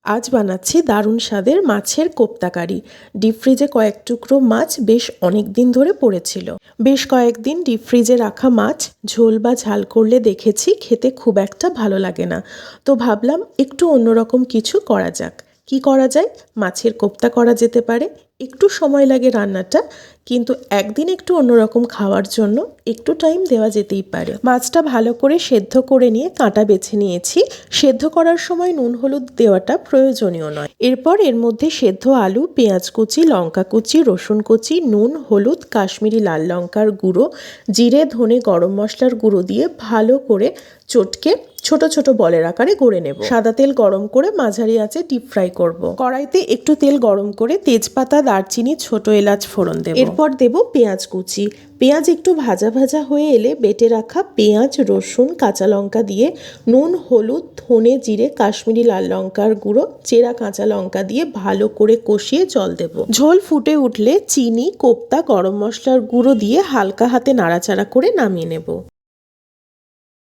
আজ বানাচ্ছি দারুণ স্বাদের মাছের কোপ্তা কারি। ডিপ ফ্রিজে কয়েক টুকরো মাছ বেশ অনেক দিন ধরে পড়েছিল। বেশ কয়েকদিন ডিপ ফ্রিজে রাখা মাছ ঝোল বা ঝাল করলে দেখেছি খেতে খুব একটা ভালো লাগে না। তো ভাবলাম একটু অন্যরকম কিছু করা যাক। কি করা যায়? মাছের কোপ্তা করা যেতে পারে। একটু সময় লাগে রান্নাটা, কিন্তু একদিন একটু অন্যরকম খাওয়ার জন্য একটু টাইম দেওয়া যেতেই পারে। মাছটা ভালো করে সেদ্ধ করে নিয়ে কাঁটা বেছে নিয়েছি। সেদ্ধ করার সময় নুন হলুদ দেওয়াটা প্রয়োজনীয় নয়। এরপর এর মধ্যে সেদ্ধ আলু, পেঁয়াজ কুচি, লঙ্কা কুচি, রসুন কুচি, নুন, হলুদ, কাশ্মীরি লাল লঙ্কার গুঁড়ো, জিরে, ধনে, গরম মশলার গুঁড়ো দিয়ে ভালো করে চটকে ছোট ছোট বলের আকারে গড়ে নেব। সাদা তেল গরম করে মাঝারি আঁচে ডিপ ফ্রাই করব। কড়াইতে একটু তেল গরম করে তেজপাতা, দারচিনি, ছোট এলাচ ফোড়ন দেব। এরপর দেব পেঁয়াজ কুচি। পেঁয়াজ একটু ভাজা ভাজা হয়ে এলে বেটে রাখা পেঁয়াজ, রসুন, কাঁচা লঙ্কা দিয়ে নুন, হলুদ, ধনে, জিরে, কাশ্মীরি লাল লঙ্কার গুঁড়ো, চেরা কাঁচা লঙ্কা দিয়ে ভালো করে কষিয়ে জল দেব। ঝোল ফুটে উঠলে চিনি, কোপ্তা, গরম মশলার গুঁড়ো দিয়ে হালকা হাতে নাড়াচাড়া করে নামিয়ে নেব।